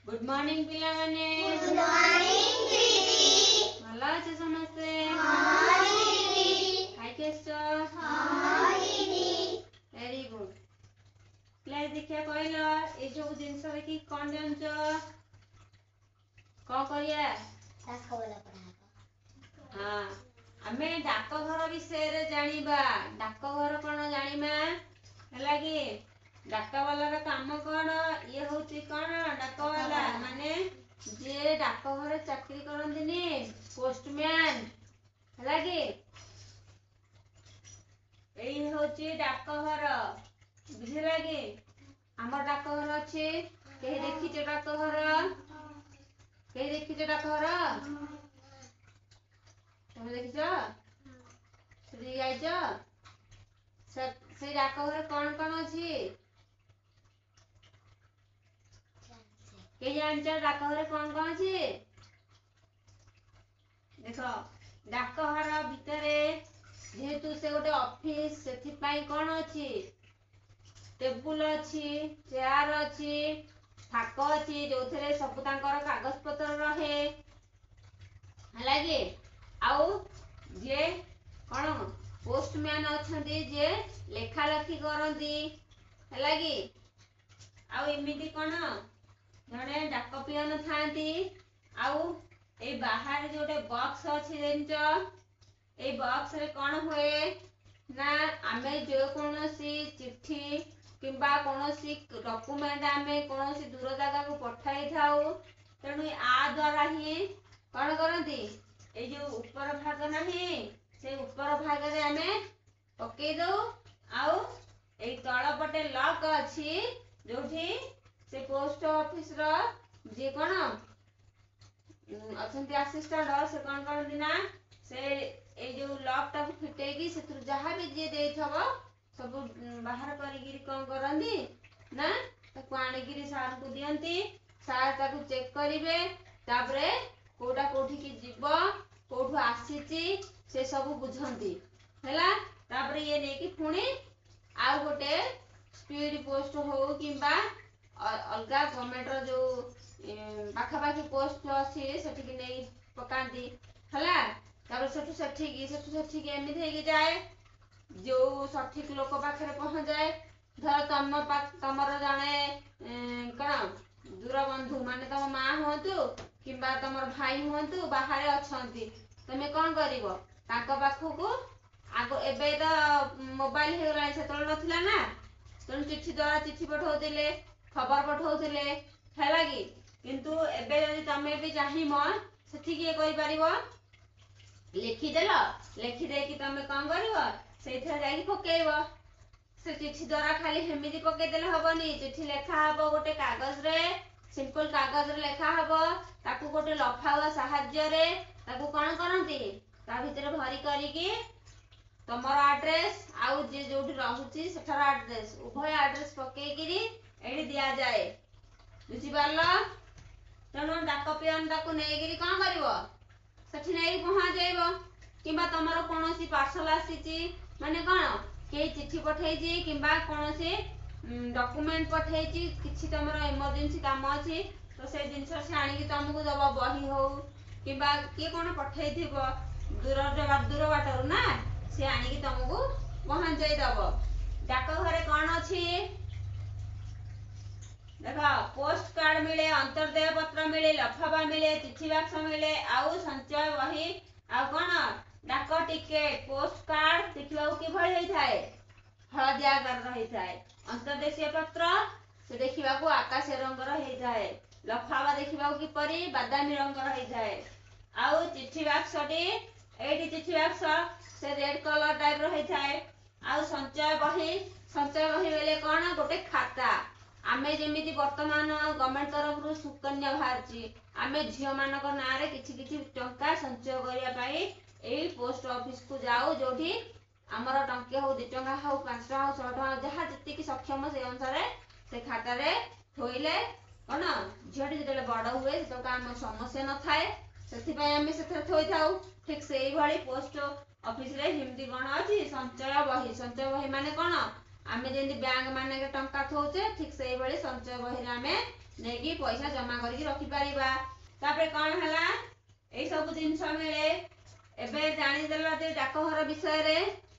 Good morning पिला माने। Good morning दीदी। भला अच्छे समझते। हाँ दीदी। हाय केस्टो। हाँ दीदी। Very good. पिला देखिया कहलो ए जो जिंस रे की कोन जानचो को करिया दास बोला पड़ा। हां हमें डाक घर विषय रे जानिबा। डाक घर कोन जानिमा हला की डाक वाला रा काम कोन ये होची कोन डाक वाला माने जे डाक घर चाकरी करंदिनी पोस्टमैन हला की एई होची डाक घर बुझिला की हमर डाक घर अछि केही देखिचे डाक घर केही देखिचे डाक घर तुम देखिଛ ସେଠି ଯାଇଛ ସେ ଡାକ ଘରେ କଣ କଣ ଅଛି କେହି ଜାଣିଛ ଡାକ ଘରେ କଣ କଣ ଅଛି ଦେଖ ଡାକ ଘର ଭିତରେ ଯେହେତୁ ସେ ଗୋଟେ ଅଫିସ ସେଥିପାଇଁ କଣ ଅଛି ଟେବୁଲ ଅଛି ଚେୟାର ଅଛି ଥାକ ଅଛି ଯୋଉଥିରେ ସବୁ ତାଙ୍କର କାଗଜ ପତ୍ର ରହେ ହେଲା କି ଆଉ जे कौन पोस्टमैन अच्छे जे लेखा लेखी करती है कि आउ एमती कौन जड़े डाक पियन थांती आउ ए बाहर जो बॉक्स अच्छी जानच ए बॉक्स रे कौन हुए ना आमे जो कौन सी चिट्ठी किंबा कौन सी डॉक्यूमेंट आमे कौन सी दूर जगह को पठाई थाउ तेणु आ द्वारा ही कौन करती ए जो ऊपर भाग नहीं से ऊपर भाग रे हमें पके दो आउ ए तळ पटे लॉक अछि जोठी से पोस्ट ऑफिस रो जे कोन अछंती असिस्टेंट से कोन कोन दिना से ए जो लॉक टा फिटे की से जहां भी जे देथबो सब बाहर करी गिरी कोन करंदी ना ताको आनी गिरी सार को दियंती सार ताको चेक करिवे तापरे कोडा कोठी की जीव कोठु आसीची से सब बुझंती हैला तापर ये ने की पुणी आ गोटे स्पीड पोस्ट हो किंबा अलगा गवर्नमेंट रो जो पाखा पाखी पोस्ट अछि सेठी की नै पकांती हैला तापर सेठी की एमिति हे की जाए जो सठिक लोक पाखरे पहुंच जाए धर तमर जाने कण दूर बंधु माने तम मां होतु किंबा तमर भाई होतु बाहर अछंती तमे कोन करिवो ताको पाखु को आगो एबे तो मोबाइल हे गला से तळ नथिला ना तण चिट्ठी द्वारा चिट्ठी पठाउतिले खबर पठाउतिले हैला की किंतु एबे जदि तमे भी चाहिमो सेठी के करि परिवो लिखि देलो लिखि दे कि तमे कोन करिवो सेथे जाई पकेइवो से चिट्ठी द्वारा खाली हेमिति पके देले हबनी चिट्ठी लेखा हबो गोटे कागज रे सिंपल कागज रे लेखा हबो ताकू गोटे लफावा सहाय्य रे ताकू कोन करंती ता भीतर भरी करी की तमर एड्रेस आउ जे जोठी रहउची सेठार एड्रेस उभय एड्रेस पके गिरी एडी दिया जाए बुझी पारलो तनो डाक पियन ताकू नै गिरी कोन करिवो सेठी नै पहुंच जाइबो किबा तमर कोनोसी पार्सल आसीची माने कोन के चिट्ठी पठेइची किबा कोनोसी डॉक्यूमेंट पठेइची किछि तमर इमरजेंसी काम अछि तो से जिंस से आनी की तुमको दबा बही हो किबा के कोन पठेइथिबो दूर बाटर ना से आनी की तुमको पहुंच जाई दबो डाक घरे कोन अछि देखो पोस्ट कार्ड मिले अंतरदेय पत्र मिले लफाफा मिले चिट्ठी बाक्स मिले आउ संचय बही आ कोन डाक टिकेट पोस्ट कार्ड देखिबा की भଳି होई थाए हळदिया आकार रही थाए अंतरदेशीय पत्र से देखिबा को आकाश रंग रही थाए लफाफा देखिबा की परी बादामी रंग रही थाए आउ चिट्ठी बाक्सटी एडी चिट्ठी बाक्स से रेड कलर टाइप रही थाए आउ संचय बही बेले कोन गोटे खाता आमे जेमिति वर्तमान गवर्नमेंट तरफ रु सुकन्या भारची आमे झियो मानक ना रे किछि किछि टंका संचय करिया पाई एई पोस्ट ऑफिस को जाऊ जोठी हमर टंके हो 2 टंका हो 5 टंका हो 6 टंका जहा जति की सक्षम से अनुसार से खाता रे थोइले कोन झियोटी जेतले बड़ हुए तो काम समस्या न थाए सेति पय आमे सेथरे थोइ थाउ ठीक सेई भली पोस्ट ऑफिस रे हिमती कोन अछि संचय बही माने कोन आमे जेंदी बैंक माने के टंका थोचे ठीक सेई भली संचय बही रे आमे ନେଇକି ପଇସା ଜମା କରିକି ରଖିପାରିବା। ତାପରେ କ'ଣ ହେଲା ଏଇ ସବୁ ଜିନିଷ ମିଳେ। ଏବେ ଜାଣିଦେଲ ଯେ ଡାକଘର ବିଷୟରେ।